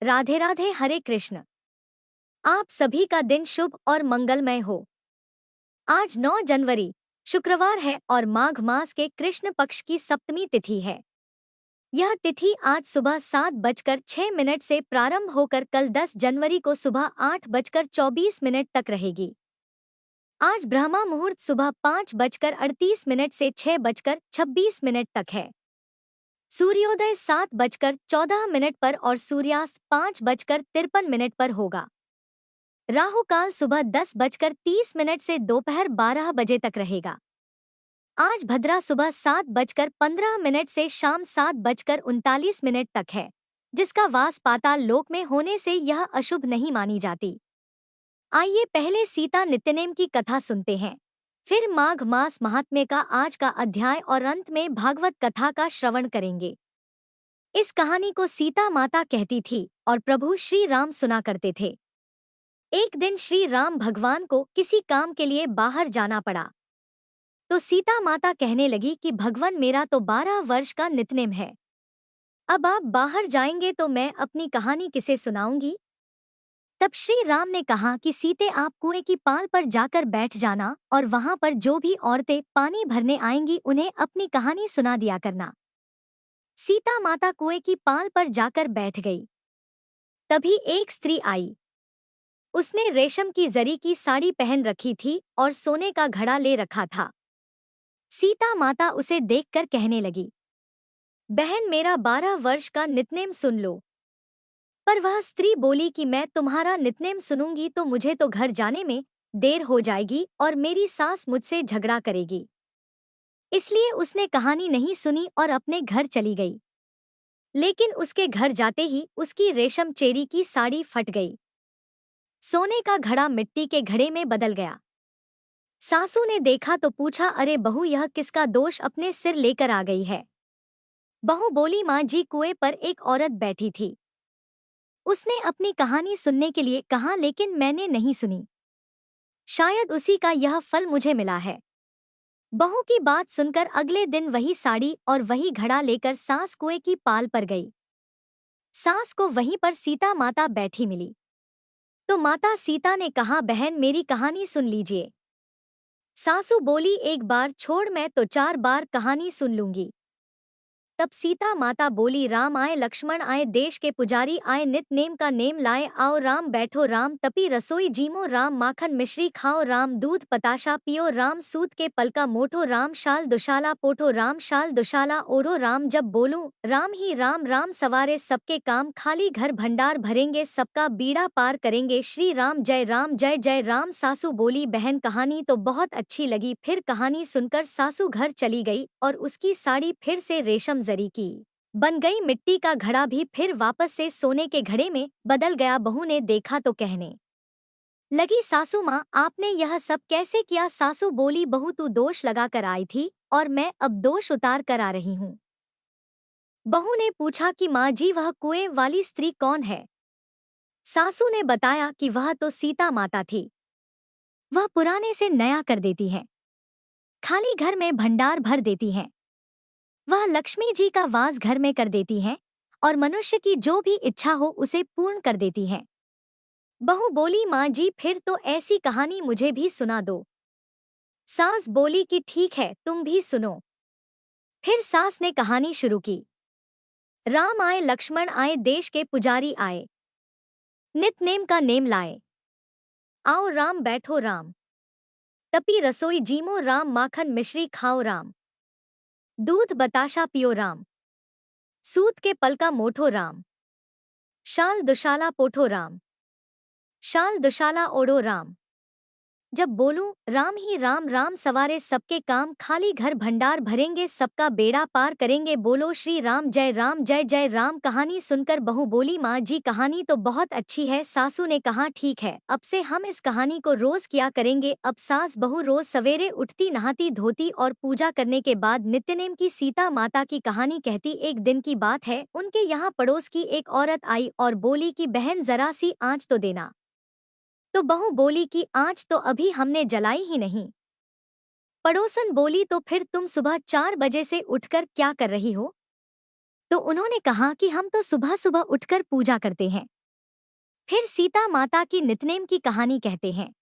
राधे राधे। हरे कृष्ण। आप सभी का दिन शुभ और मंगलमय हो। आज 9 जनवरी शुक्रवार है और माघ मास के कृष्ण पक्ष की सप्तमी तिथि है। यह तिथि आज सुबह 7:06 से प्रारंभ होकर कल 10 जनवरी को सुबह 8:24 तक रहेगी। आज ब्रह्मा मुहूर्त सुबह 5:38 से 6:26 तक है। सूर्योदय 7:14 पर और सूर्यास्त 5:53 पर होगा। राहु काल सुबह 10:30 से दोपहर 12 बजे तक रहेगा। आज भद्रा सुबह 7:15 से शाम 7:39 तक है, जिसका वास पाताल लोक में होने से यह अशुभ नहीं मानी जाती। आइए पहले सीता नित्यनेम की कथा सुनते हैं, फिर माघ मास महात्म्य का आज का अध्याय और अंत में भागवत कथा का श्रवण करेंगे। इस कहानी को सीता माता कहती थी और प्रभु श्री राम सुना करते थे। एक दिन श्री राम भगवान को किसी काम के लिए बाहर जाना पड़ा, तो सीता माता कहने लगी कि भगवान मेरा तो 12 वर्ष का नितनेम है। अब आप बाहर जाएंगे तो मैं अपनी कहानी किसे सुनाऊंगी? तब श्री राम ने कहा कि सीते आप कुएं की पाल पर जाकर बैठ जाना और वहां पर जो भी औरतें पानी भरने आएंगी उन्हें अपनी कहानी सुना दिया करना। सीता माता कुएं की पाल पर जाकर बैठ गई। तभी एक स्त्री आई। उसने रेशम की जरी की साड़ी पहन रखी थी और सोने का घड़ा ले रखा था। सीता माता उसे देखकर कहने लगी, बहन मेरा 12 वर्ष का नितनेम सुन लो। पर वह स्त्री बोली कि मैं तुम्हारा नितनेम सुनूंगी तो मुझे तो घर जाने में देर हो जाएगी और मेरी सास मुझसे झगड़ा करेगी। इसलिए उसने कहानी नहीं सुनी और अपने घर चली गई। लेकिन उसके घर जाते ही उसकी रेशम चेरी की साड़ी फट गई। सोने का घड़ा मिट्टी के घड़े में बदल गया। सासू ने देखा तो पूछा, अरे बहू यह किसका दोष अपने सिर लेकर आ गई है? बहू बोली, माँ जी कुएं पर एक औरत बैठी थी। उसने अपनी कहानी सुनने के लिए कहा लेकिन मैंने नहीं सुनी। शायद उसी का यह फल मुझे मिला है। बहू की बात सुनकर अगले दिन वही साड़ी और वही घड़ा लेकर सास कुएं की पाल पर गई। सास को वहीं पर सीता माता बैठी मिली। तो माता सीता ने कहा, बहन मेरी कहानी सुन लीजिए। सासू बोली, एक बार छोड़ मैं तो 4 बार कहानी सुन लूंगी। तब सीता माता बोली, राम आए लक्ष्मण आए देश के पुजारी आए नित नेम का नेम लाए आओ राम बैठो राम तपी रसोई जीमो राम माखन मिश्री खाओ राम दूध पताशा पियो राम सूत के पलका मोटो राम शाल दुशाला पोठो राम शाल दुशाला ओढ़ो राम जब बोलूं राम ही राम राम सवारे सबके काम खाली घर भंडार भरेंगे सबका बीड़ा पार करेंगे श्री राम जय जय राम। सासू बोली, बहन कहानी तो बहुत अच्छी लगी। फिर कहानी सुनकर सासू घर चली गई और उसकी साड़ी फिर से रेशम जरी की बन गई। मिट्टी का घड़ा भी फिर वापस से सोने के घड़े में बदल गया। बहू ने देखा तो कहने लगी, सासू माँ आपने यह सब कैसे किया? सासू बोली, बहू तू दोष लगा कर आई थी और मैं अब दोष उतार कर आ रही हूँ। बहू ने पूछा कि माँ जी वह कुएं वाली स्त्री कौन है? सासू ने बताया कि वह तो सीता माता थी। वह पुराने से नया कर देती है, खाली घर में भंडार भर देती हैं। वह लक्ष्मी जी का वास घर में कर देती हैं और मनुष्य की जो भी इच्छा हो उसे पूर्ण कर देती हैं। बहू बोली, माँ जी फिर तो ऐसी कहानी मुझे भी सुना दो। सास बोली कि ठीक है तुम भी सुनो। फिर सास ने कहानी शुरू की। राम आए लक्ष्मण आए देश के पुजारी आए नित नेम का नेम लाए आओ राम बैठो राम तपी रसोई जीमो राम माखन मिश्री खाओ राम दूध बताशा पियो राम सूत के पलका मोठो राम शाल दुशाला पोठो राम शाल दुशाला ओढ़ो राम जब बोलूं राम ही राम राम सवारे सबके काम खाली घर भंडार भरेंगे सबका बेड़ा पार करेंगे बोलो श्री राम जय राम। कहानी सुनकर बहू बोली, माँ जी कहानी तो बहुत अच्छी है। सासू ने कहा, ठीक है अब से हम इस कहानी को रोज किया करेंगे। अब सास बहू रोज सवेरे उठती नहाती धोती और पूजा करने के बाद नित्यनेम की सीता माता की कहानी कहती। एक दिन की बात है, उनके यहाँ पड़ोस की एक औरत आई और बोली कि बहन जरा सी आँच तो देना। तो बहू बोली कि आँच तो अभी हमने जलाई ही नहीं। पड़ोसन बोली, तो फिर तुम सुबह 4 बजे से उठकर क्या कर रही हो? तो उन्होंने कहा कि हम तो सुबह सुबह उठकर पूजा करते हैं। फिर सीता माता की नितनेम की कहानी कहते हैं।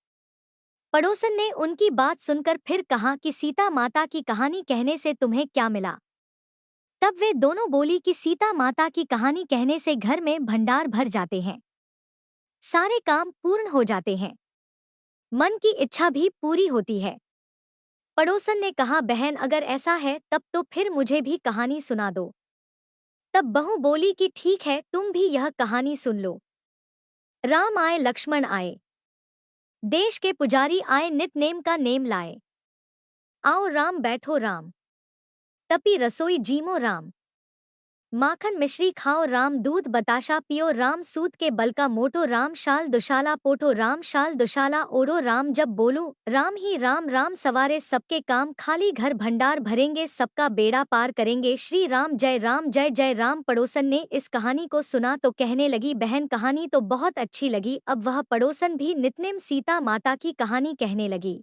पड़ोसन ने उनकी बात सुनकर फिर कहा कि सीता माता की कहानी कहने से तुम्हें क्या मिला। तब वे दोनों बोली कि सीता माता की कहानी कहने से घर में भंडार भर जाते हैं, सारे काम पूर्ण हो जाते हैं, मन की इच्छा भी पूरी होती है। पड़ोसन ने कहा, बहन अगर ऐसा है तब तो फिर मुझे भी कहानी सुना दो। तब बहू बोली कि ठीक है, तुम भी यह कहानी सुन लो। राम आए लक्ष्मण आए, देश के पुजारी आए नित नेम का नेम लाए। आओ राम बैठो राम, तपी रसोई जीमो राम। माखन मिश्री खाओ राम, दूध बताशा पियो राम। सूत के बल का मोटो राम, शाल दुशाला पोटो राम। शाल दुशाला ओढ़ो राम, जब बोलूं राम ही राम। राम सवारे सबके काम, खाली घर भंडार भरेंगे, सबका बेड़ा पार करेंगे। श्री राम जय राम, जय जय राम। पड़ोसन ने इस कहानी को सुना तो कहने लगी, बहन कहानी तो बहुत अच्छी लगी। अब वह पड़ोसन भी नितनेम सीता माता की कहानी कहने लगी।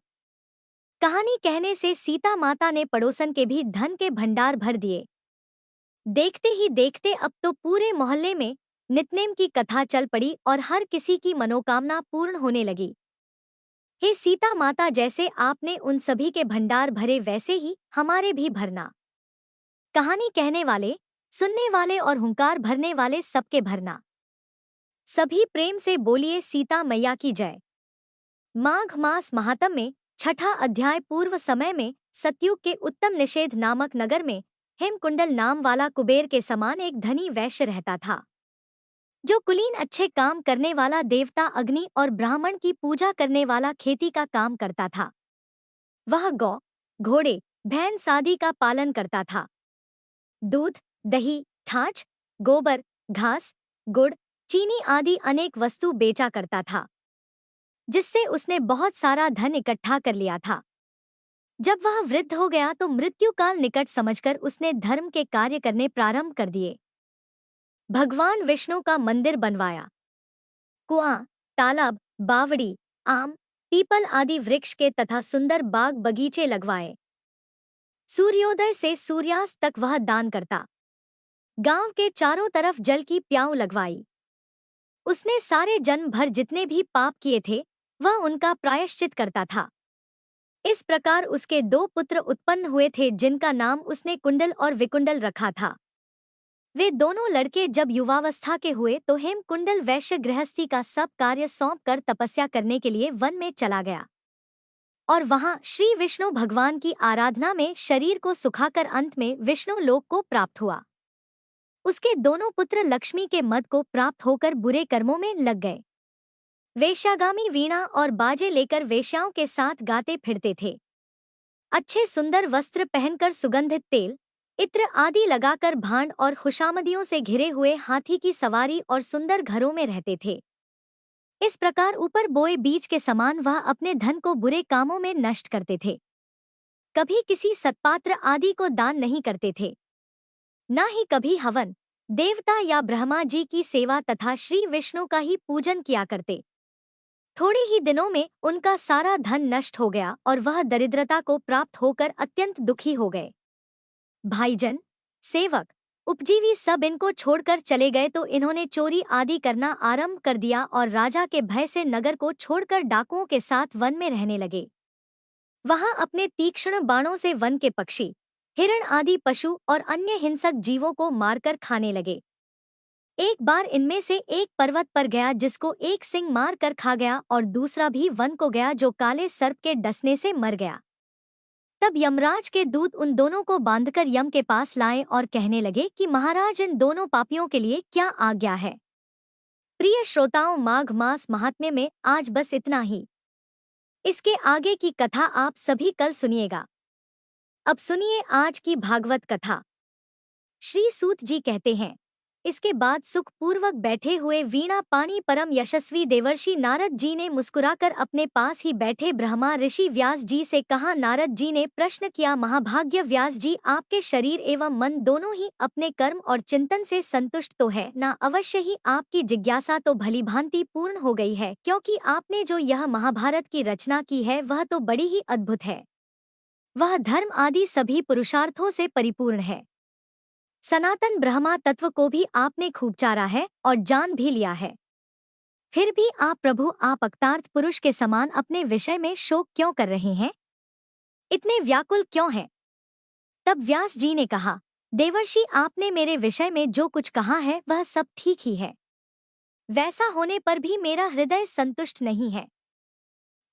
कहानी कहने से सीता माता ने पड़ोसन के भी धन के भंडार भर दिए। देखते ही देखते अब तो पूरे मोहल्ले में नितनेम की कथा चल पड़ी और हर किसी की मनोकामना पूर्ण होने लगी। हे सीता माता, जैसे आपने उन सभी के भंडार भरे वैसे ही हमारे भी भरना। कहानी कहने वाले, सुनने वाले और हुंकार भरने वाले सबके भरना। सभी प्रेम से बोलिए सीता मैया की जय। माघ मास महात्म में छठा अध्याय। पूर्व समय में सतयुग के उत्तम निषेध नामक नगर में हेमकुंडल नाम वाला कुबेर के समान एक धनी वैश्य रहता था, जो कुलीन अच्छे काम करने वाला, देवता अग्नि और ब्राह्मण की पूजा करने वाला, खेती का काम करता था। वह गौ, घोड़े, भैंस आदि का पालन करता था। दूध, दही, छाछ, गोबर, घास, गुड़, चीनी आदि अनेक वस्तु बेचा करता था, जिससे उसने बहुत सारा धन इकट्ठा कर लिया था। जब वह वृद्ध हो गया तो मृत्यु काल निकट समझकर उसने धर्म के कार्य करने प्रारंभ कर दिए। भगवान विष्णु का मंदिर बनवाया, कुआं, तालाब, बावड़ी, आम, पीपल आदि वृक्ष के तथा सुंदर बाग बगीचे लगवाए। सूर्योदय से सूर्यास्त तक वह दान करता। गांव के चारों तरफ जल की प्याऊ लगवाई। उसने सारे जन्म भर जितने भी पाप किए थे वह उनका प्रायश्चित करता था। इस प्रकार उसके 2 पुत्र उत्पन्न हुए थे, जिनका नाम उसने कुंडल और विकुंडल रखा था। वे दोनों लड़के जब युवावस्था के हुए तो हेमकुंडल वैश्य गृहस्थी का सब कार्य सौंप कर तपस्या करने के लिए वन में चला गया और वहां श्री विष्णु भगवान की आराधना में शरीर को सुखाकर अंत में विष्णु लोक को प्राप्त हुआ। उसके दोनों पुत्र लक्ष्मी के मद को प्राप्त होकर बुरे कर्मों में लग गए। वेश्यागामी वीणा और बाजे लेकर वेश्याओं के साथ गाते फिरते थे। अच्छे सुंदर वस्त्र पहनकर, सुगंधित तेल, इत्र आदि लगाकर, भांड और खुशामदियों से घिरे हुए हाथी की सवारी और सुंदर घरों में रहते थे। इस प्रकार ऊपर बोए बीज के समान वह अपने धन को बुरे कामों में नष्ट करते थे। कभी किसी सत्पात्र आदि को दान नहीं करते थे, न ही कभी हवन, देवता या ब्रह्मा जी की सेवा तथा श्री विष्णु का ही पूजन किया करते। थोड़े ही दिनों में उनका सारा धन नष्ट हो गया और वह दरिद्रता को प्राप्त होकर अत्यंत दुखी हो गए। भाईजन, सेवक, उपजीवी सब इनको छोड़कर चले गए तो इन्होंने चोरी आदि करना आरंभ कर दिया और राजा के भय से नगर को छोड़कर डाकुओं के साथ वन में रहने लगे। वहां अपने तीक्ष्ण बाणों से वन के पक्षी, हिरण आदि पशु और अन्य हिंसक जीवों को मारकर खाने लगे। एक बार इनमें से एक पर्वत पर गया जिसको एक सिंह मार कर खा गया और दूसरा भी वन को गया जो काले सर्प के डसने से मर गया। तब यमराज के दूत उन दोनों को बांधकर यम के पास लाए और कहने लगे कि महाराज, इन दोनों पापियों के लिए क्या आज्ञा है। प्रिय श्रोताओं, माघ मास महात्म्य में आज बस इतना ही। इसके आगे की कथा आप सभी कल सुनिएगा। अब सुनिए आज की भागवत कथा। श्री सूत जी कहते हैं, इसके बाद सुख पूर्वक बैठे हुए वीणा पानी परम यशस्वी देवर्षि नारद जी ने मुस्कुराकर अपने पास ही बैठे ब्रह्मा ऋषि व्यास जी से कहा। नारद जी ने प्रश्न किया, महाभाग्य व्यास जी, आपके शरीर एवं मन दोनों ही अपने कर्म और चिंतन से संतुष्ट तो है ना? अवश्य ही आपकी जिज्ञासा तो भलीभांति पूर्ण हो गई है, क्योंकि आपने जो यह महाभारत की रचना की है वह तो बड़ी ही अद्भुत है। वह धर्म आदि सभी पुरुषार्थों से परिपूर्ण है। सनातन ब्रह्मा तत्व को भी आपने खूब चारा है और जान भी लिया है। फिर भी आप प्रभु, आप अक्तार्थ पुरुष के समान अपने विषय में शोक क्यों कर रहे हैं? इतने व्याकुल क्यों हैं? तब व्यास जी ने कहा, देवर्षि, आपने मेरे विषय में जो कुछ कहा है वह सब ठीक ही है। वैसा होने पर भी मेरा हृदय संतुष्ट नहीं है।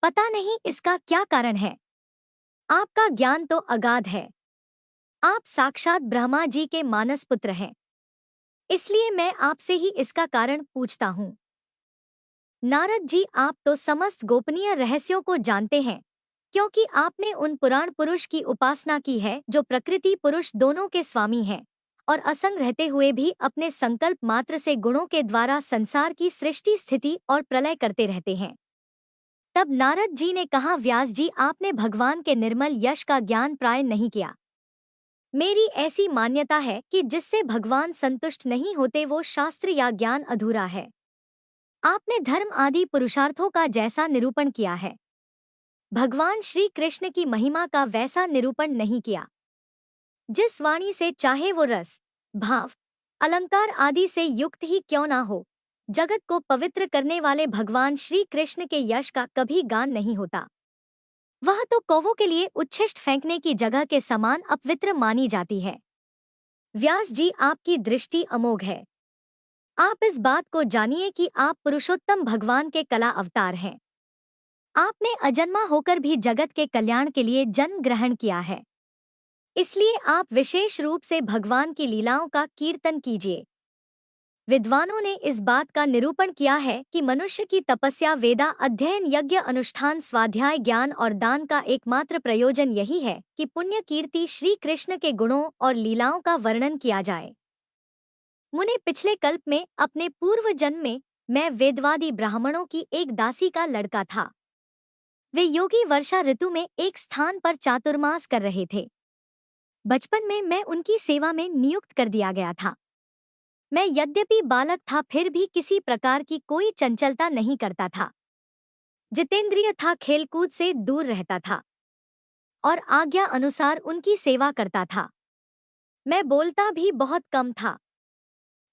पता नहीं इसका क्या कारण है। आपका ज्ञान तो अगाध है। आप साक्षात ब्रह्मा जी के मानस पुत्र हैं। इसलिए मैं आपसे ही इसका कारण पूछता हूँ। नारद जी, आप तो समस्त गोपनीय रहस्यों को जानते हैं, क्योंकि आपने उन पुराण पुरुष की उपासना की है जो प्रकृति पुरुष दोनों के स्वामी हैं और असंग रहते हुए भी अपने संकल्प मात्र से गुणों के द्वारा संसार की सृष्टि, स्थिति और प्रलय करते रहते हैं। तब नारद जी ने कहा, व्यास जी, आपने भगवान के निर्मल यश का ज्ञान प्राय नहीं किया। मेरी ऐसी मान्यता है कि जिससे भगवान संतुष्ट नहीं होते वो शास्त्र या ज्ञान अधूरा है। आपने धर्म आदि पुरुषार्थों का जैसा निरूपण किया है, भगवान श्री कृष्ण की महिमा का वैसा निरूपण नहीं किया। जिस वाणी से चाहे वो रस, भाव, अलंकार आदि से युक्त ही क्यों ना हो, जगत को पवित्र करने वाले भगवान श्री कृष्ण के यश का कभी गान नहीं होता। वह तो कौवों के लिए उच्छिष्ट फेंकने की जगह के समान अपवित्र मानी जाती है। व्यास जी, आपकी दृष्टि अमोघ है। आप इस बात को जानिए कि आप पुरुषोत्तम भगवान के कला अवतार हैं। आपने अजन्मा होकर भी जगत के कल्याण के लिए जन्म ग्रहण किया है। इसलिए आप विशेष रूप से भगवान की लीलाओं का कीर्तन कीजिए। विद्वानों ने इस बात का निरूपण किया है कि मनुष्य की तपस्या, वेदा अध्ययन, यज्ञ अनुष्ठान, स्वाध्याय, ज्ञान और दान का एकमात्र प्रयोजन यही है कि पुण्य कीर्ति श्री कृष्ण के गुणों और लीलाओं का वर्णन किया जाए। मुने, पिछले कल्प में अपने पूर्व जन्म में मैं वेदवादी ब्राह्मणों की एक दासी का लड़का था। वे योगी वर्षा ऋतु में एक स्थान पर चातुर्मास कर रहे थे। बचपन में मैं उनकी सेवा में नियुक्त कर दिया गया था। मैं यद्यपि बालक था फिर भी किसी प्रकार की कोई चंचलता नहीं करता था। जितेंद्रिय था, खेलकूद से दूर रहता था और आज्ञा अनुसार उनकी सेवा करता था। मैं बोलता भी बहुत कम था।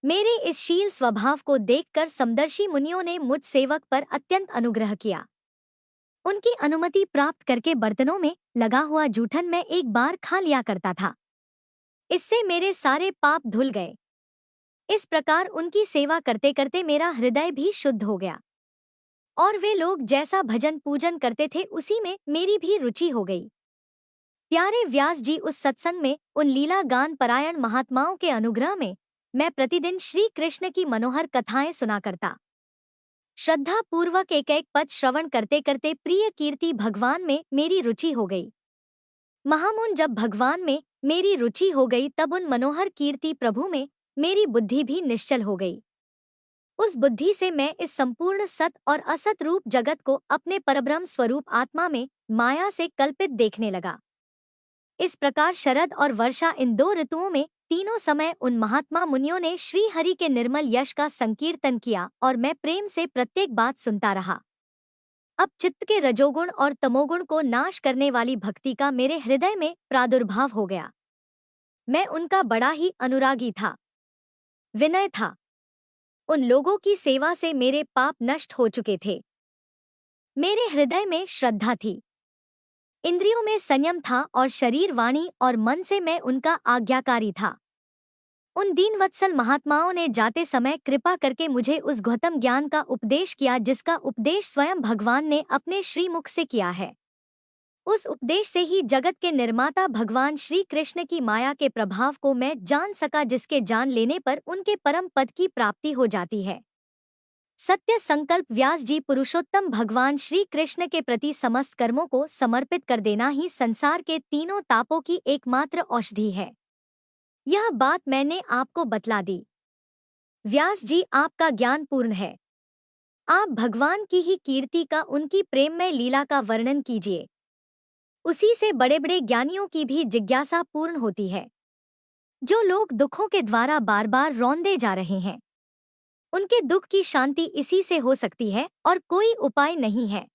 मेरे इस शील स्वभाव को देखकर समदर्शी मुनियों ने मुझ सेवक पर अत्यंत अनुग्रह किया। उनकी अनुमति प्राप्त करके बर्तनों में लगा हुआ जूठन मैं एक बार खा लिया करता था। इससे मेरे सारे पाप धुल गए। इस प्रकार उनकी सेवा करते करते मेरा हृदय भी शुद्ध हो गया और वे लोग जैसा भजन पूजन करते थे उसी में मेरी भी रुचि हो गई। प्यारे व्यास जी, उस सत्संग में उन लीला गान परायण महात्माओं के अनुग्रह में मैं प्रतिदिन श्री कृष्ण की मनोहर कथाएं सुना करता। श्रद्धा पूर्वक एक एक पद श्रवण करते करते प्रिय कीर्ति भगवान में मेरी रुचि हो गई। महामुन, जब भगवान में मेरी रुचि हो गई तब उन मनोहर कीर्ति प्रभु में मेरी बुद्धि भी निश्चल हो गई। उस बुद्धि से मैं इस संपूर्ण सत और असत रूप जगत को अपने परब्रह्म स्वरूप आत्मा में माया से कल्पित देखने लगा। इस प्रकार शरद और वर्षा, इन दो ऋतुओं में तीनों समय उन महात्मा मुनियों ने श्री हरि के निर्मल यश का संकीर्तन किया और मैं प्रेम से प्रत्येक बात सुनता रहा। अब चित्त के रजोगुण और तमोगुण को नाश करने वाली भक्ति का मेरे हृदय में प्रादुर्भाव हो गया। मैं उनका बड़ा ही अनुरागी था, विनय था। उन लोगों की सेवा से मेरे पाप नष्ट हो चुके थे। मेरे हृदय में श्रद्धा थी, इंद्रियों में संयम था और शरीर, वाणी और मन से मैं उनका आज्ञाकारी था। उन दीनवत्सल महात्माओं ने जाते समय कृपा करके मुझे उस गौतम ज्ञान का उपदेश किया जिसका उपदेश स्वयं भगवान ने अपने श्रीमुख से किया है। उस उपदेश से ही जगत के निर्माता भगवान श्री कृष्ण की माया के प्रभाव को मैं जान सका, जिसके जान लेने पर उनके परम पद की प्राप्ति हो जाती है। सत्य संकल्प व्यास जी, पुरुषोत्तम भगवान श्री कृष्ण के प्रति समस्त कर्मों को समर्पित कर देना ही संसार के तीनों तापों की एकमात्र औषधि है। यह बात मैंने आपको बतला दी। व्यास जी, आपका ज्ञान पूर्ण है। आप भगवान की ही कीर्ति का, उनकी प्रेममय लीला का वर्णन कीजिए। उसी से बड़े बड़े ज्ञानियों की भी जिज्ञासा पूर्ण होती है। जो लोग दुखों के द्वारा बार बार रौंदे जा रहे हैं, उनके दुख की शांति इसी से हो सकती है और कोई उपाय नहीं है।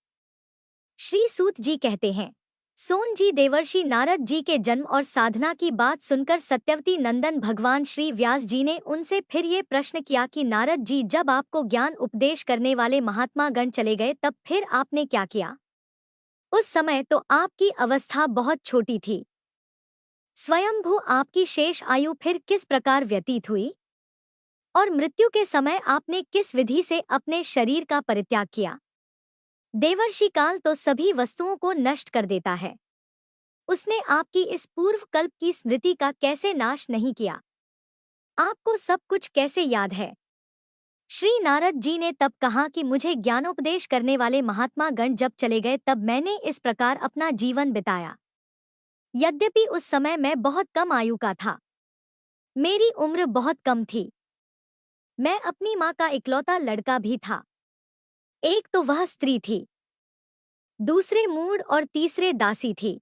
श्री सूत जी कहते हैं, सोन जी देवर्षि नारद जी के जन्म और साधना की बात सुनकर सत्यवती नंदन भगवान श्री व्यास जी ने उनसे फिर ये प्रश्न किया कि नारद जी, जब आपको ज्ञान उपदेश करने वाले महात्मा गण चले गए तब फिर आपने क्या किया? उस समय तो आपकी अवस्था बहुत छोटी थी। स्वयंभू आपकी शेष आयु फिर किस प्रकार व्यतीत हुई? और मृत्यु के समय आपने किस विधि से अपने शरीर का परित्याग किया? देवर्षि काल तो सभी वस्तुओं को नष्ट कर देता है। उसने आपकी इस पूर्व कल्प की स्मृति का कैसे नाश नहीं किया? आपको सब कुछ कैसे याद है? श्री नारद जी ने तब कहा कि मुझे ज्ञानोपदेश करने वाले महात्मा गण जब चले गए तब मैंने इस प्रकार अपना जीवन बिताया। यद्यपि उस समय मैं बहुत कम आयु का था। मेरी उम्र बहुत कम थी। मैं अपनी माँ का इकलौता लड़का भी था। एक तो वह स्त्री थी, दूसरे मूढ़ और तीसरे दासी थी।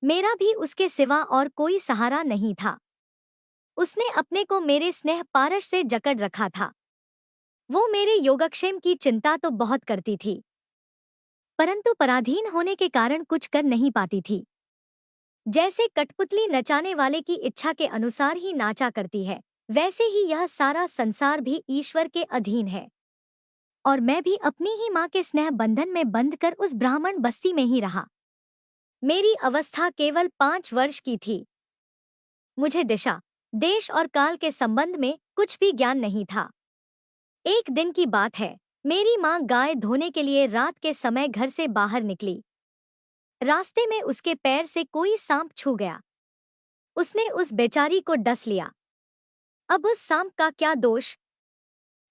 मेरा भी उसके सिवा और कोई सहारा नहीं था। उसने अपने को मेरे स्नेह पारश से जकड़ रखा था। वो मेरे योगक्षेम की चिंता तो बहुत करती थी, परंतु पराधीन होने के कारण कुछ कर नहीं पाती थी। जैसे कठपुतली नचाने वाले की इच्छा के अनुसार ही नाचा करती है, वैसे ही यह सारा संसार भी ईश्वर के अधीन है। और मैं भी अपनी ही माँ के स्नेह बंधन में बंधकर उस ब्राह्मण बस्ती में ही रहा। मेरी अवस्था केवल 5 वर्ष की थी। मुझे दिशा, देश और काल के संबंध में कुछ भी ज्ञान नहीं था। एक दिन की बात है, मेरी माँ गाय धोने के लिए रात के समय घर से बाहर निकली। रास्ते में उसके पैर से कोई सांप छू गया। उसने उस बेचारी को डस लिया। अब उस सांप का क्या दोष?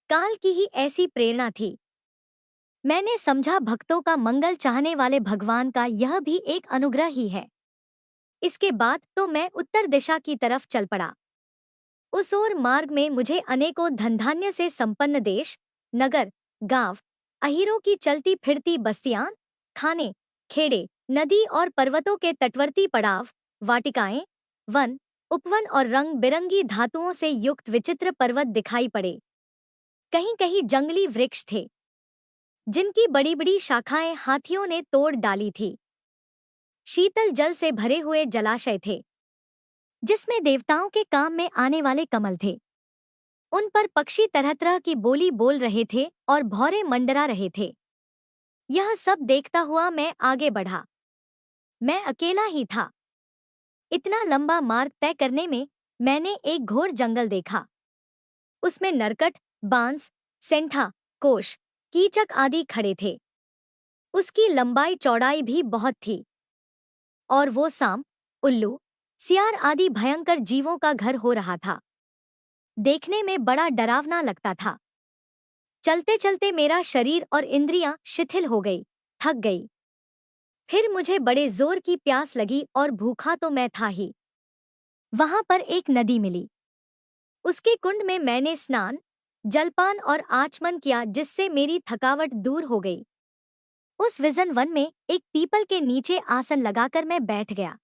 काल की ही ऐसी प्रेरणा थी। मैंने समझा भक्तों का मंगल चाहने वाले भगवान का यह भी एक अनुग्रह ही है। इसके बाद तो मैं उत्तर दिशा की तरफ चल पड़ा। उस ओर मार्ग में मुझे अनेकों धनधान्य से संपन्न देश, नगर, गांव, अहीरों की चलती फिरती बस्तियां, खाने, खेड़े, नदी और पर्वतों के तटवर्ती पड़ाव, वाटिकाएं, वन, उपवन और रंग बिरंगी धातुओं से युक्त विचित्र पर्वत दिखाई पड़े। कहीं कहीं जंगली वृक्ष थे, जिनकी बड़ी बड़ी शाखाएं हाथियों ने तोड़ डाली थी। शीतल जल से भरे हुए जलाशय थे, जिसमें देवताओं के काम में आने वाले कमल थे। उन पर पक्षी तरह तरह की बोली बोल रहे थे और भौरे मंडरा रहे थे। यह सब देखता हुआ मैं आगे बढ़ा। मैं अकेला ही था। इतना लंबा मार्ग तय करने में मैंने एक घोर जंगल देखा। उसमें नरकट, बांस, सेंठा, कोश, कीचक आदि खड़े थे। उसकी लंबाई चौड़ाई भी बहुत थी। और वो सांप, उल्लू, सियार आदि भयंकर जीवों का घर हो रहा था। देखने में बड़ा डरावना लगता था। चलते चलते मेरा शरीर और इंद्रियां शिथिल हो गई, थक गई। फिर मुझे बड़े जोर की प्यास लगी और भूखा तो मैं था ही। वहां पर एक नदी मिली। उसके कुंड में मैंने स्नान, जलपान और आचमन किया, जिससे मेरी थकावट दूर हो गई। उस विजन वन में एक पीपल के नीचे आसन लगाकर मैं बैठ गया।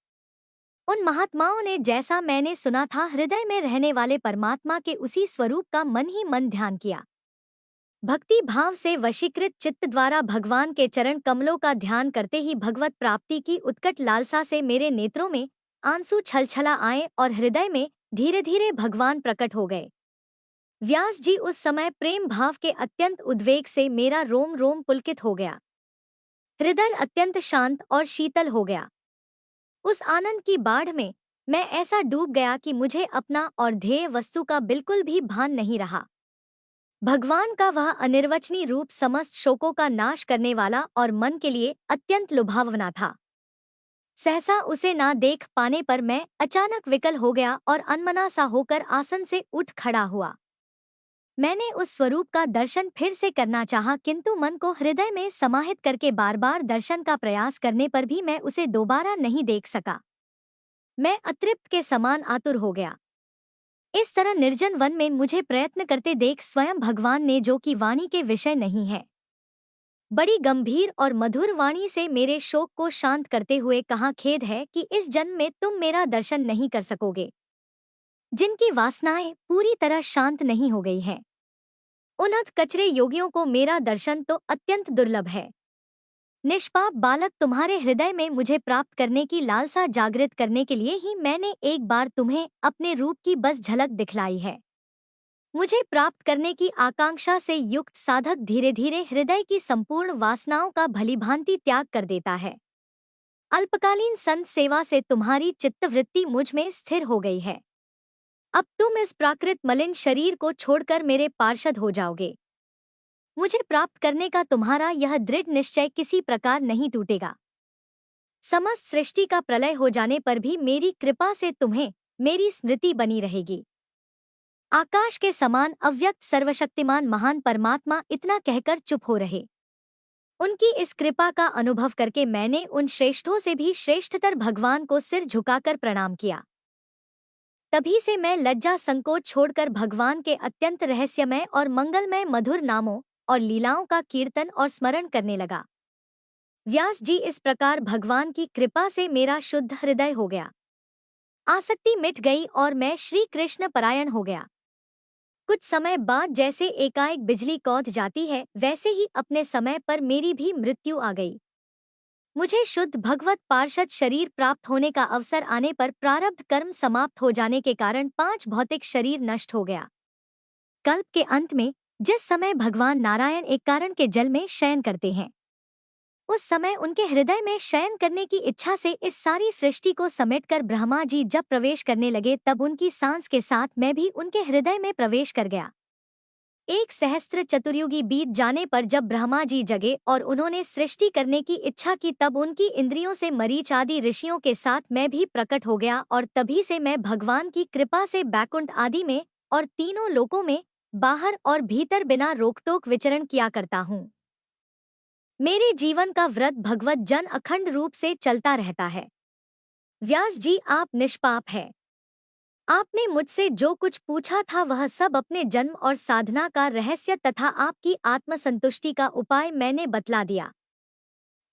उन महात्माओं ने जैसा मैंने सुना था हृदय में रहने वाले परमात्मा के उसी स्वरूप का मन ही मन ध्यान किया। भक्ति भाव से वशीकृत चित्त द्वारा भगवान के चरण कमलों का ध्यान करते ही भगवत प्राप्ति की उत्कट लालसा से मेरे नेत्रों में आंसू छलछला आए और हृदय में धीरे धीरे भगवान प्रकट हो गए। व्यास जी, उस समय प्रेम भाव के अत्यंत उद्वेग से मेरा रोम रोम पुलकित हो गया। हृदय अत्यंत शांत और शीतल हो गया। उस आनंद की बाढ़ में मैं ऐसा डूब गया कि मुझे अपना और ध्येय वस्तु का बिल्कुल भी भान नहीं रहा। भगवान का वह अनिर्वचनीय रूप समस्त शोकों का नाश करने वाला और मन के लिए अत्यंत लुभावना था। सहसा उसे ना देख पाने पर मैं अचानक विकल हो गया और अनमना सा होकर आसन से उठ खड़ा हुआ। मैंने उस स्वरूप का दर्शन फिर से करना चाहा, किंतु मन को हृदय में समाहित करके बार बार दर्शन का प्रयास करने पर भी मैं उसे दोबारा नहीं देख सका। मैं अतृप्त के समान आतुर हो गया। इस तरह निर्जन वन में मुझे प्रयत्न करते देख स्वयं भगवान ने, जो कि वाणी के विषय नहीं है, बड़ी गंभीर और मधुर वाणी से मेरे शोक को शांत करते हुए कहा, खेद है कि इस जन्म में तुम मेरा दर्शन नहीं कर सकोगे। जिनकी वासनाएं पूरी तरह शांत नहीं हो गई हैं, उन अध कचरे योगियों को मेरा दर्शन तो अत्यंत दुर्लभ है। निष्पाप बालक, तुम्हारे हृदय में मुझे प्राप्त करने की लालसा जागृत करने के लिए ही मैंने एक बार तुम्हें अपने रूप की बस झलक दिखलाई है। मुझे प्राप्त करने की आकांक्षा से युक्त साधक धीरे धीरे हृदय की संपूर्ण वासनाओं का भलीभांति त्याग कर देता है। अल्पकालीन संत सेवा से तुम्हारी चित्तवृत्ति मुझ में स्थिर हो गई है। अब तुम इस प्राकृत मलिन शरीर को छोड़कर मेरे पार्षद हो जाओगे। मुझे प्राप्त करने का तुम्हारा यह दृढ़ निश्चय किसी प्रकार नहीं टूटेगा। समस्त सृष्टि का प्रलय हो जाने पर भी मेरी कृपा से तुम्हें मेरी स्मृति बनी रहेगी। आकाश के समान अव्यक्त सर्वशक्तिमान महान परमात्मा इतना कहकर चुप हो रहे। उनकी इस कृपा का अनुभव करके मैंने उन श्रेष्ठों से भी श्रेष्ठतर भगवान को सिर झुकाकर प्रणाम किया। तभी से मैं लज्जा संकोच छोड़कर भगवान के अत्यंत रहस्यमय और मंगलमय मधुर नामों और लीलाओं का कीर्तन और स्मरण करने लगा। व्यास जी, इस प्रकार भगवान की कृपा से मेरा शुद्ध हृदय हो गया। आसक्ति मिट गई और मैं श्री कृष्ण परायण हो गया। कुछ समय बाद जैसे एकाएक बिजली कौंध जाती है, वैसे ही अपने समय पर मेरी भी मृत्यु आ गई। मुझे शुद्ध भगवत पार्षद शरीर प्राप्त होने का अवसर आने पर प्रारब्ध कर्म समाप्त हो जाने के कारण 5 भौतिक शरीर नष्ट हो गया। कल्प के अंत में जिस समय भगवान नारायण एक कारण के जल में शयन करते हैं, उस समय उनके हृदय में शयन करने की इच्छा से इस सारी सृष्टि को समेटकर ब्रह्मा जी जब प्रवेश करने लगे, तब उनकी सांस के साथ मैं भी उनके हृदय में प्रवेश कर गया। 1 सहस्त्र चतुर्युगी बीत जाने पर जब ब्रह्मा जी जगे और उन्होंने सृष्टि करने की इच्छा की, तब उनकी इंद्रियों से मरीच आदि ऋषियों के साथ मैं भी प्रकट हो गया और तभी से मैं भगवान की कृपा से बैकुंठ आदि में और तीनों लोकों में बाहर और भीतर बिना रोकटोक विचरण किया करता हूँ। मेरे जीवन का व्रत भगवत जन अखंड रूप से चलता रहता है। व्यास जी, आप निष्पाप है। आपने मुझसे जो कुछ पूछा था वह सब अपने जन्म और साधना का रहस्य तथा आपकी आत्मसंतुष्टि का उपाय मैंने बतला दिया।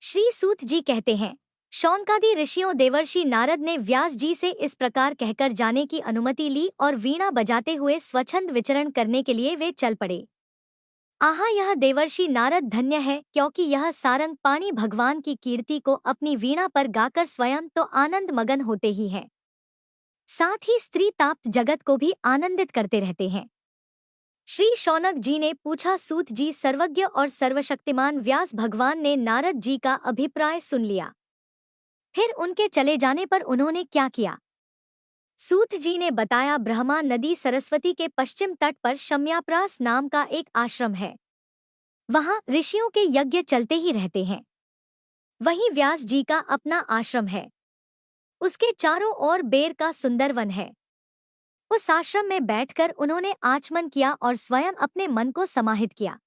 श्री सूत जी कहते हैं, शौनकादि ऋषियों देवर्षि नारद ने व्यास जी से इस प्रकार कहकर जाने की अनुमति ली और वीणा बजाते हुए स्वच्छंद विचरण करने के लिए वे चल पड़े। आहा, यह देवर्षि नारद धन्य है, क्योंकि यह सारंग पाणी भगवान की कीर्ति को अपनी वीणा पर गाकर स्वयं तो आनंद मगन होते ही हैं, साथ ही स्त्री ताप्त जगत को भी आनंदित करते रहते हैं। श्री शौनक जी ने पूछा, सूत जी, सर्वज्ञ और सर्वशक्तिमान व्यास भगवान ने नारद जी का अभिप्राय सुन लिया, फिर उनके चले जाने पर उन्होंने क्या किया? सूत जी ने बताया, ब्रह्मा नदी सरस्वती के पश्चिम तट पर शम्याप्रास नाम का एक आश्रम है। वहां ऋषियों के यज्ञ चलते ही रहते हैं। वहीं व्यास जी का अपना आश्रम है। उसके चारों ओर बेर का सुंदर वन है। उस आश्रम में बैठकर उन्होंने आचमन किया और स्वयं अपने मन को समाहित किया।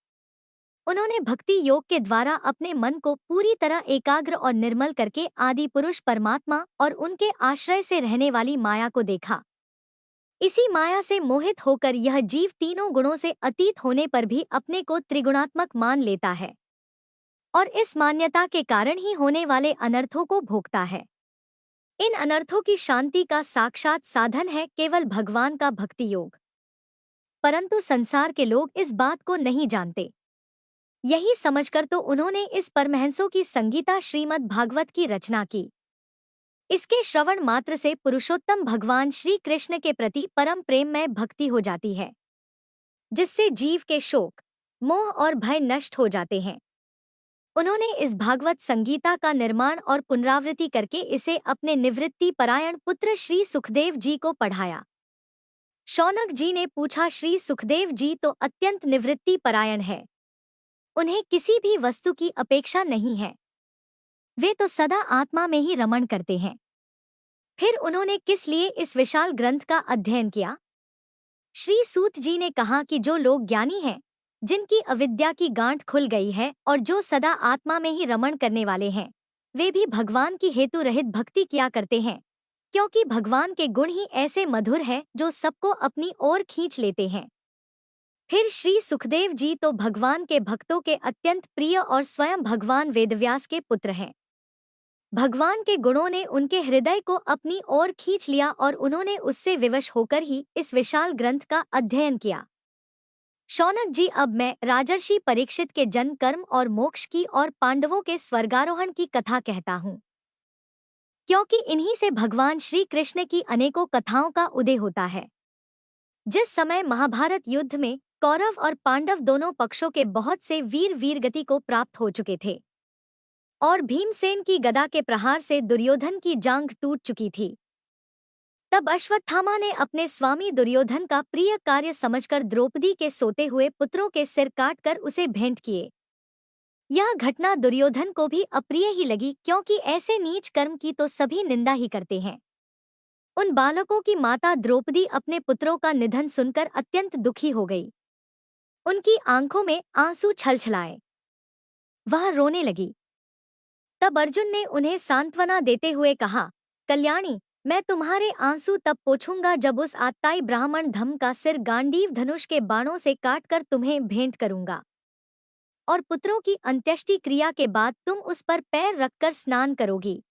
उन्होंने भक्ति योग के द्वारा अपने मन को पूरी तरह एकाग्र और निर्मल करके आदि पुरुष परमात्मा और उनके आश्रय से रहने वाली माया को देखा। इसी माया से मोहित होकर यह जीव तीनों गुणों से अतीत होने पर भी अपने को त्रिगुणात्मक मान लेता है और इस मान्यता के कारण ही होने वाले अनर्थों को भोगता है। इन अनर्थों की शांति का साक्षात साधन है केवल भगवान का भक्ति योग। परंतु संसार के लोग इस बात को नहीं जानते। यही समझकर तो उन्होंने इस परमहंसों की संगीता श्रीमद् भागवत की रचना की। इसके श्रवण मात्र से पुरुषोत्तम भगवान श्री कृष्ण के प्रति परम प्रेममय भक्ति हो जाती है, जिससे जीव के शोक, मोह और भय नष्ट हो जाते हैं। उन्होंने इस भागवत संगीता का निर्माण और पुनरावृत्ति करके इसे अपने निवृत्ति परायण पुत्र श्री सुखदेव जी को पढ़ाया। शौनक जी ने पूछा, श्री सुखदेव जी तो अत्यंत निवृत्ति परायण है, उन्हें किसी भी वस्तु की अपेक्षा नहीं है, वे तो सदा आत्मा में ही रमण करते हैं, फिर उन्होंने किस लिए इस विशाल ग्रंथ का अध्ययन किया? श्री सूत जी ने कहा कि जो लोग ज्ञानी हैं, जिनकी अविद्या की गांठ खुल गई है और जो सदा आत्मा में ही रमण करने वाले हैं, वे भी भगवान की हेतु रहित भक्ति किया करते हैं, क्योंकि भगवान के गुण ही ऐसे मधुर हैं जो सबको अपनी ओर खींच लेते हैं। फिर श्री सुखदेव जी तो भगवान के भक्तों के अत्यंत प्रिय और स्वयं भगवान वेदव्यास के पुत्र हैं। भगवान के गुणों ने उनके हृदय को अपनी ओर खींच लिया और उन्होंने उससे विवश होकर ही इस विशाल ग्रंथ का अध्ययन किया। शौनक जी, अब मैं राजर्षि परीक्षित के जन्म, कर्म और मोक्ष की और पांडवों के स्वर्गारोहण की कथा कहता हूँ, क्योंकि इन्हीं से भगवान श्री कृष्ण की अनेकों कथाओं का उदय होता है। जिस समय महाभारत युद्ध में कौरव और पांडव दोनों पक्षों के बहुत से वीर वीरगति को प्राप्त हो चुके थे और भीमसेन की गदा के प्रहार से दुर्योधन की जांघ टूट चुकी थी, तब अश्वत्थामा ने अपने स्वामी दुर्योधन का प्रिय कार्य समझकर द्रौपदी के सोते हुए पुत्रों के सिर काटकर उसे भेंट किए। यह घटना दुर्योधन को भी अप्रिय ही लगी, क्योंकि ऐसे नीच कर्म की तो सभी निंदा ही करते हैं। उन बालकों की माता द्रौपदी अपने पुत्रों का निधन सुनकर अत्यंत दुखी हो गई। उनकी आंखों में आंसू छलछलाए, वह रोने लगी। तब अर्जुन ने उन्हें सांत्वना देते हुए कहा, कल्याणी, मैं तुम्हारे आंसू तब पोंछूंगा जब उस आत्ताई ब्राह्मण धम्म का सिर गांडीव धनुष के बाणों से काटकर तुम्हें भेंट करूंगा, और पुत्रों की अंत्येष्टि क्रिया के बाद तुम उस पर पैर रखकर स्नान करोगी।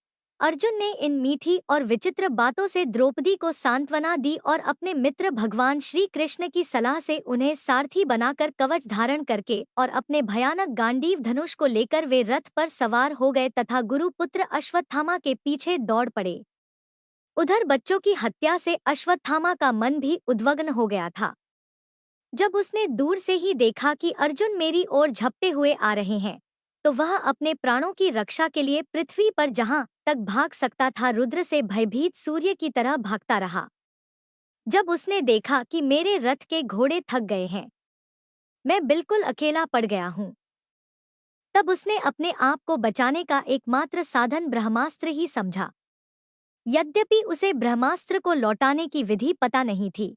अर्जुन ने इन मीठी और विचित्र बातों से द्रौपदी को सांत्वना दी और अपने मित्र भगवान श्री कृष्ण की सलाह से उन्हें सारथी बनाकर कवच धारण करके और अपने भयानक गांडीव धनुष को लेकर वे रथ पर सवार हो गए तथा गुरुपुत्र अश्वत्थामा के पीछे दौड़ पड़े। उधर बच्चों की हत्या से अश्वत्थामा का मन भी उद्विग्न हो गया था। जब उसने दूर से ही देखा कि अर्जुन मेरी ओर झपटे हुए आ रहे हैं, तो वह अपने प्राणों की रक्षा के लिए पृथ्वी पर जहां तक भाग सकता था रुद्र से भयभीत सूर्य की तरह भागता रहा। जब उसने देखा कि मेरे रथ के घोड़े थक गए हैं, मैं बिल्कुल अकेला पड़ गया हूँ, तब उसने अपने आप को बचाने का एकमात्र साधन ब्रह्मास्त्र ही समझा। यद्यपि उसे ब्रह्मास्त्र को लौटाने की विधि पता नहीं थी,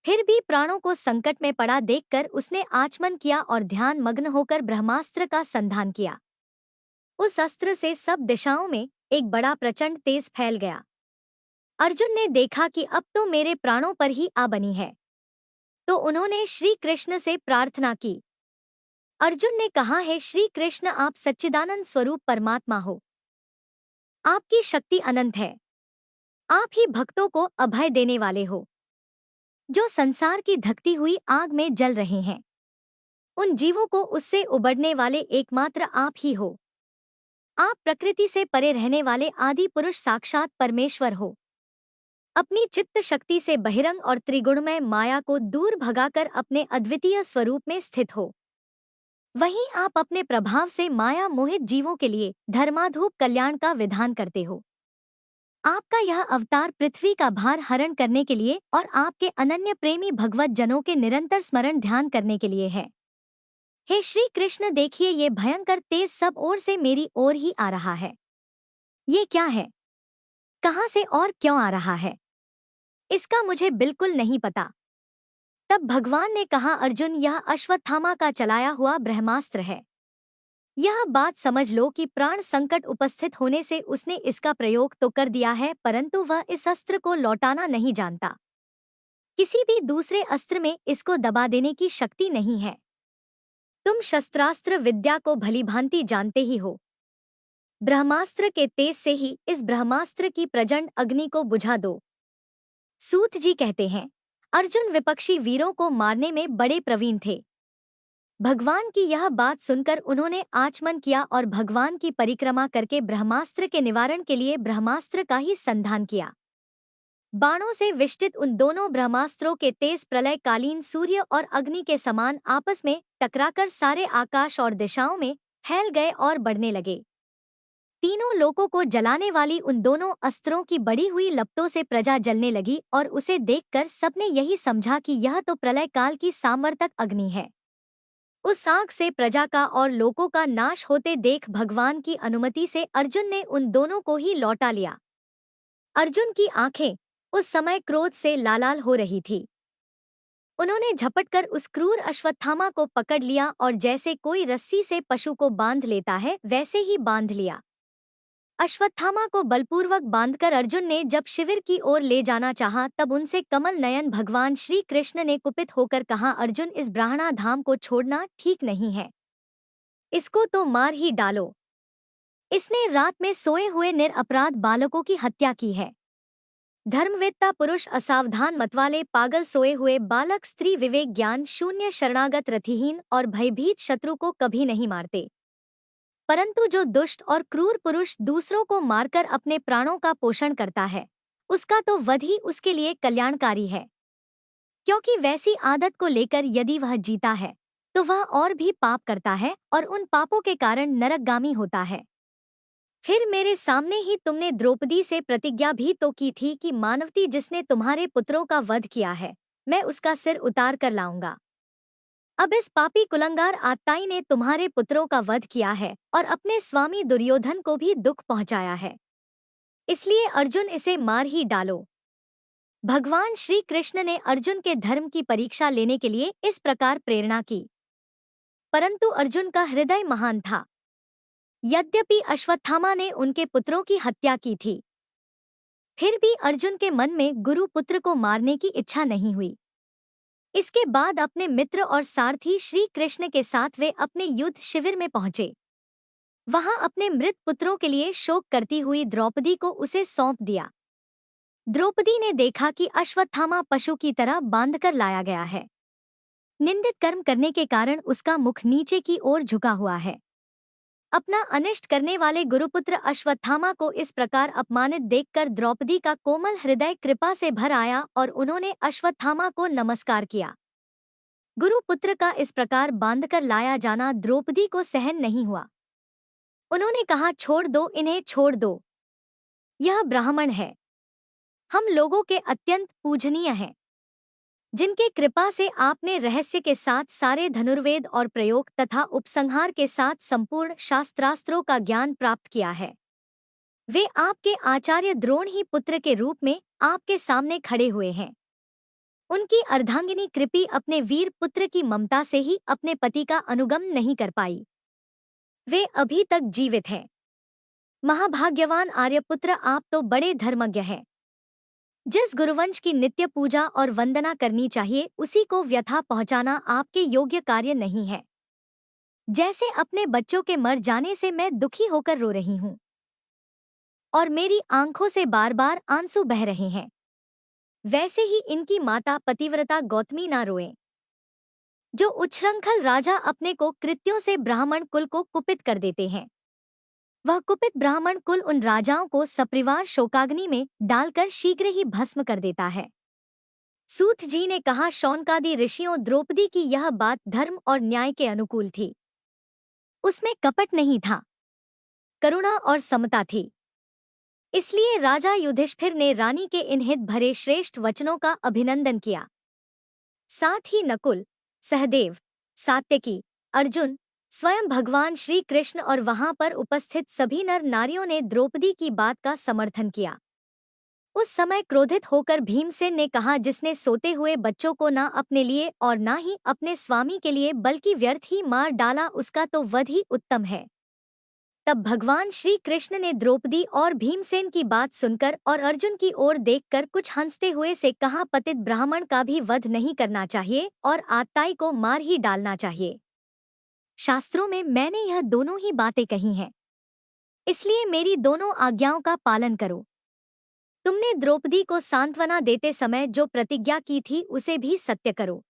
फिर भी प्राणों को संकट में पड़ा देखकर उसने आचमन किया और ध्यान मग्न होकर ब्रह्मास्त्र का संधान किया। उस अस्त्र से सब दिशाओं में एक बड़ा प्रचंड तेज फैल गया। अर्जुन ने देखा कि अब तो मेरे प्राणों पर ही आ बनी है, तो उन्होंने श्री कृष्ण से प्रार्थना की। अर्जुन ने कहा, है श्री कृष्ण, आप सच्चिदानंद स्वरूप परमात्मा हो, आपकी शक्ति अनंत है, आप ही भक्तों को अभय देने वाले हो, जो संसार की धकती हुई आग में जल रहे हैं। उन जीवों को उससे उबरने वाले एकमात्र आप ही हो। आप प्रकृति से परे रहने वाले आदि पुरुष साक्षात परमेश्वर हो। अपनी चित्त शक्ति से बहिरंग और त्रिगुणमय माया को दूर भगाकर अपने अद्वितीय स्वरूप में स्थित हो। वहीं आप अपने प्रभाव से माया मोहित जीवों के लिए धर्माधूप कल्याण का विधान करते हो। आपका यह अवतार पृथ्वी का भार हरण करने के लिए और आपके अनन्य प्रेमी भगवत जनों के निरंतर स्मरण ध्यान करने के लिए है। हे श्री कृष्ण, देखिए, ये भयंकर तेज सब ओर से मेरी ओर ही आ रहा है। ये क्या है, कहां से और क्यों आ रहा है, इसका मुझे बिल्कुल नहीं पता। तब भगवान ने कहा, अर्जुन, यह अश्वत्थामा का चलाया हुआ ब्रह्मास्त्र है। यह बात समझ लो कि प्राण संकट उपस्थित होने से उसने इसका प्रयोग तो कर दिया है, परंतु वह इस अस्त्र को लौटाना नहीं जानता। किसी भी दूसरे अस्त्र में इसको दबा देने की शक्ति नहीं है। तुम शस्त्रास्त्र विद्या को भलीभांति जानते ही हो। ब्रह्मास्त्र के तेज से ही इस ब्रह्मास्त्र की प्रचंड अग्नि को बुझा दो। सूत जी कहते हैं, अर्जुन विपक्षी वीरों को मारने में बड़े प्रवीण थे। भगवान की यह बात सुनकर उन्होंने आचमन किया और भगवान की परिक्रमा करके ब्रह्मास्त्र के निवारण के लिए ब्रह्मास्त्र का ही संधान किया। बाणों से विष्टित उन दोनों ब्रह्मास्त्रों के तेज प्रलयकालीन सूर्य और अग्नि के समान आपस में टकराकर सारे आकाश और दिशाओं में फैल गए और बढ़ने लगे। तीनों लोकों को जलाने वाली उन दोनों अस्त्रों की बढ़ी हुई लपटों से प्रजा जलने लगी और उसे देखकर सबने यही समझा कि यह तो प्रलय काल की सामर्थक अग्नि है। उस आग से प्रजा का और लोकों का नाश होते देख भगवान की अनुमति से अर्जुन ने उन दोनों को ही लौटा लिया। अर्जुन की आंखें उस समय क्रोध से लालाल हो रही थी। उन्होंने झपटकर उस क्रूर अश्वत्थामा को पकड़ लिया और जैसे कोई रस्सी से पशु को बांध लेता है वैसे ही बांध लिया। अश्वत्थामा को बलपूर्वक बांधकर अर्जुन ने जब शिविर की ओर ले जाना चाहा, तब उनसे कमल नयन भगवान श्री कृष्ण ने कुपित होकर कहा, अर्जुन, इस ब्राह्मणा धाम को छोड़ना ठीक नहीं है, इसको तो मार ही डालो। इसने रात में सोए हुए निरपराध बालकों की हत्या की है। धर्मवेत्ता पुरुष, असावधान मतवाले, पागल, सोए हुए बालक, स्त्री, विवेक ज्ञान शून्य, शरणागत, रतिहीन और भयभीत शत्रु को कभी नहीं मारते, परंतु जो दुष्ट और क्रूर पुरुष दूसरों को मारकर अपने प्राणों का पोषण करता है, उसका तो वध ही उसके लिए कल्याणकारी है, क्योंकि वैसी आदत को लेकर यदि वह जीता है तो वह और भी पाप करता है और उन पापों के कारण नरकगामी होता है। फिर मेरे सामने ही तुमने द्रौपदी से प्रतिज्ञा भी तो की थी कि मानवती जिसने तुम्हारे पुत्रों का वध किया है, मैं उसका सिर उतार कर लाऊंगा। अब इस पापी कुलंगार आत्ताई ने तुम्हारे पुत्रों का वध किया है और अपने स्वामी दुर्योधन को भी दुख पहुंचाया है, इसलिए अर्जुन इसे मार ही डालो। भगवान श्री कृष्ण ने अर्जुन के धर्म की परीक्षा लेने के लिए इस प्रकार प्रेरणा की, परंतु अर्जुन का हृदय महान था। यद्यपि अश्वत्थामा ने उनके पुत्रों की हत्या की थी, फिर भी अर्जुन के मन में गुरु पुत्र को मारने की इच्छा नहीं हुई। इसके बाद अपने मित्र और सारथी श्री कृष्ण के साथ वे अपने युद्ध शिविर में पहुंचे। वहां अपने मृत पुत्रों के लिए शोक करती हुई द्रौपदी को उसे सौंप दिया। द्रौपदी ने देखा कि अश्वत्थामा पशु की तरह बांधकर लाया गया है। निंदित कर्म करने के कारण उसका मुख नीचे की ओर झुका हुआ है। अपना अनिष्ट करने वाले गुरुपुत्र अश्वत्थामा को इस प्रकार अपमानित देखकर द्रौपदी का कोमल हृदय कृपा से भर आया और उन्होंने अश्वत्थामा को नमस्कार किया। गुरुपुत्र का इस प्रकार बांधकर लाया जाना द्रौपदी को सहन नहीं हुआ। उन्होंने कहा, छोड़ दो, इन्हें छोड़ दो, यह ब्राह्मण है, हम लोगों के अत्यंत पूजनीय हैं, जिनके कृपा से आपने रहस्य के साथ सारे धनुर्वेद और प्रयोग तथा उपसंहार के साथ संपूर्ण शास्त्रास्त्रों का ज्ञान प्राप्त किया है। वे आपके आचार्य द्रोण ही पुत्र के रूप में आपके सामने खड़े हुए हैं। उनकी अर्धांगिनी कृपी अपने वीर पुत्र की ममता से ही अपने पति का अनुगम नहीं कर पाई। वे अभी तक जीवित हैं। महाभाग्यवान आर्यपुत्र, आप तो बड़े धर्मज्ञ हैं। जिस गुरुवंश की नित्य पूजा और वंदना करनी चाहिए, उसी को व्यथा पहुंचाना आपके योग्य कार्य नहीं है। जैसे अपने बच्चों के मर जाने से मैं दुखी होकर रो रही हूँ और मेरी आंखों से बार बार आंसू बह रहे हैं, वैसे ही इनकी माता पतिव्रता गौतमी ना रोए। जो उच्छृंखल राजा अपने को कृत्यों से ब्राह्मण कुल को कुपित कर देते हैं, वह कुपित ब्राह्मण कुल उन राजाओं को सपरिवार शोकाग्नि में डालकर शीघ्र ही भस्म कर देता है। सूत जी ने कहा, शौनकादि ऋषियों, द्रौपदी की यह बात धर्म और न्याय के अनुकूल थी। उसमें कपट नहीं था, करुणा और समता थी। इसलिए राजा युधिष्ठिर ने रानी के इन हित भरे श्रेष्ठ वचनों का अभिनंदन किया। साथ ही नकुल, सहदेव, सात्यकी, अर्जुन, स्वयं भगवान श्री कृष्ण और वहां पर उपस्थित सभी नर नारियों ने द्रौपदी की बात का समर्थन किया। उस समय क्रोधित होकर भीमसेन ने कहा, जिसने सोते हुए बच्चों को ना अपने लिए और ना ही अपने स्वामी के लिए बल्कि व्यर्थ ही मार डाला, उसका तो वध ही उत्तम है। तब भगवान श्री कृष्ण ने द्रौपदी और भीमसेन की बात सुनकर और अर्जुन की ओर देखकर कुछ हंसते हुए से कहा, पतित ब्राह्मण का भी वध नहीं करना चाहिए और आत्ताई को मार ही डालना चाहिए। शास्त्रों में मैंने यह दोनों ही बातें कही हैं, इसलिए मेरी दोनों आज्ञाओं का पालन करो। तुमने द्रौपदी को सांत्वना देते समय जो प्रतिज्ञा की थी उसे भी सत्य करो।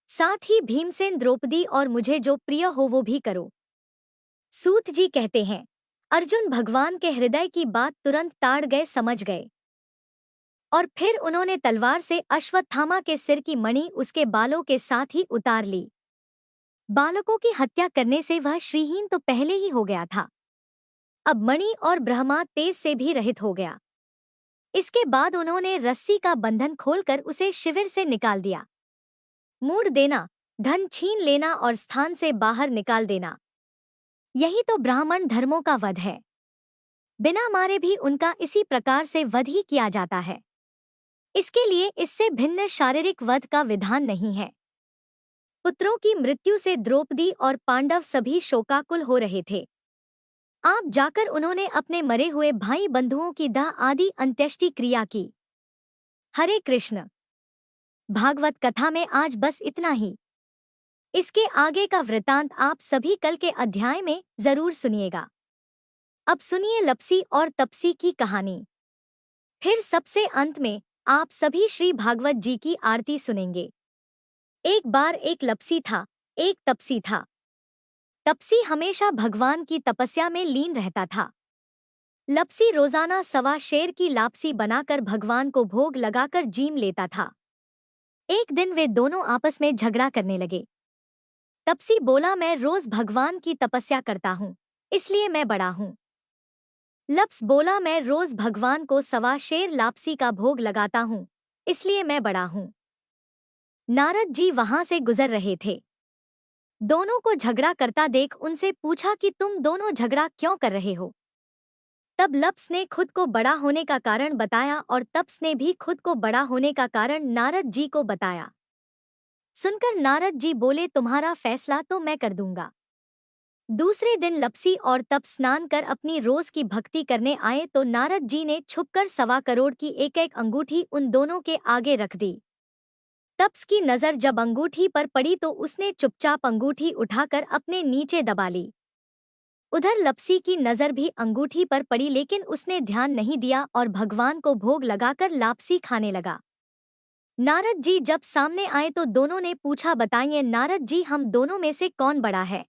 साथ ही भीमसेन, द्रौपदी और मुझे जो प्रिय हो वो भी करो। सूत जी कहते हैं, अर्जुन भगवान के हृदय की बात तुरंत ताड़ गए, समझ गए, और फिर उन्होंने तलवार से अश्वत्थामा के सिर की मणि उसके बालों के साथ ही उतार ली। बालकों की हत्या करने से वह श्रीहीन तो पहले ही हो गया था, अब मणि और ब्रह्मा तेज से भी रहित हो गया। इसके बाद उन्होंने रस्सी का बंधन खोलकर उसे शिविर से निकाल दिया। मूड देना, धन छीन लेना और स्थान से बाहर निकाल देना, यही तो ब्राह्मण धर्मों का वध है। बिना मारे भी उनका इसी प्रकार से वध ही किया जाता है। इसके लिए इससे भिन्न शारीरिक वध का विधान नहीं है। पुत्रों की मृत्यु से द्रौपदी और पांडव सभी शोकाकुल हो रहे थे। आप जाकर उन्होंने अपने मरे हुए भाई बंधुओं की दाह आदि अंत्येष्टि क्रिया की। हरे कृष्ण। भागवत कथा में आज बस इतना ही। इसके आगे का वृतांत आप सभी कल के अध्याय में जरूर सुनिएगा। अब सुनिए लपसी और तपसी की कहानी। फिर सबसे अंत में आप सभी श्री भागवत जी की आरती सुनेंगे। एक बार एक लपसी था, एक तपसी था। तपसी हमेशा भगवान की तपस्या में लीन रहता था। लपसी रोजाना सवा शेर की लापसी बनाकर भगवान को भोग लगाकर जीम लेता था। एक दिन वे दोनों आपस में झगड़ा करने लगे। तपसी बोला, मैं रोज भगवान की तपस्या करता हूँ, इसलिए मैं बड़ा हूँ। लप्स बोला, मैं रोज भगवान को सवा शेर लापसी का भोग लगाता हूँ, इसलिए मैं बड़ा हूँ। नारद जी वहां से गुजर रहे थे। दोनों को झगड़ा करता देख उनसे पूछा कि तुम दोनों झगड़ा क्यों कर रहे हो। तब लप्स ने खुद को बड़ा होने का कारण बताया और तप्स ने भी खुद को बड़ा होने का कारण नारद जी को बताया। सुनकर नारद जी बोले, तुम्हारा फैसला तो मैं कर दूंगा। दूसरे दिन लपसी और तप स्नान कर अपनी रोज की भक्ति करने आए तो नारद जी ने छुपकर 1.25 करोड़ की एक एक अंगूठी उन दोनों के आगे रख दी। तप्स की नजर जब अंगूठी पर पड़ी तो उसने चुपचाप अंगूठी उठाकर अपने नीचे दबा ली। उधर लपसी की नजर भी अंगूठी पर पड़ी लेकिन उसने ध्यान नहीं दिया और भगवान को भोग लगाकर लापसी खाने लगा। नारद जी जब सामने आए तो दोनों ने पूछा, बताइए नारद जी, हम दोनों में से कौन बड़ा है।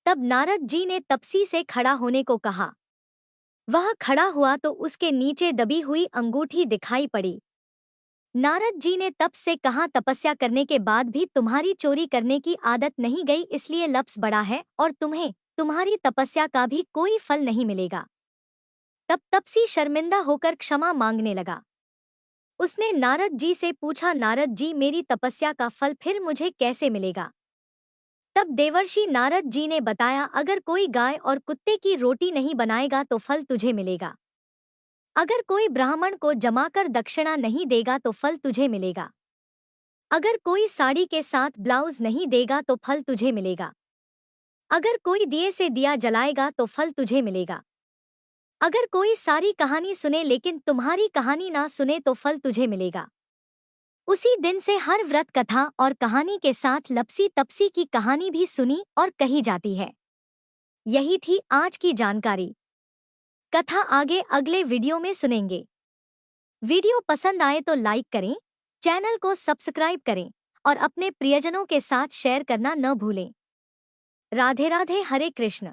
तब नारद जी ने तपसी से खड़ा होने को कहा। वह खड़ा हुआ तो उसके नीचे दबी हुई अंगूठी दिखाई पड़ी। नारद जी ने तप से कहा, तपस्या करने के बाद भी तुम्हारी चोरी करने की आदत नहीं गई, इसलिए लप्स बड़ा है और तुम्हें तुम्हारी तपस्या का भी कोई फल नहीं मिलेगा। तब तपसी शर्मिंदा होकर क्षमा मांगने लगा। उसने नारद जी से पूछा, नारद जी, मेरी तपस्या का फल फिर मुझे कैसे मिलेगा। तब देवर्षि नारद जी ने बताया, अगर कोई गाय और कुत्ते की रोटी नहीं बनाएगा तो फल तुझे मिलेगा। अगर कोई ब्राह्मण को जमाकर दक्षिणा नहीं देगा तो फल तुझे मिलेगा। अगर कोई साड़ी के साथ ब्लाउज नहीं देगा तो फल तुझे मिलेगा। अगर कोई दिए से दिया जलाएगा तो फल तुझे मिलेगा। अगर कोई सारी कहानी सुने लेकिन तुम्हारी कहानी ना सुने तो फल तुझे मिलेगा। उसी दिन से हर व्रत कथा और कहानी के साथ लपसी तपसी की कहानी भी सुनी और कही जाती है। यही थी आज की जानकारी। कथा आगे अगले वीडियो में सुनेंगे। वीडियो पसंद आए तो लाइक करें, चैनल को सब्सक्राइब करें और अपने प्रियजनों के साथ शेयर करना न भूलें। राधे राधे, हरे कृष्ण।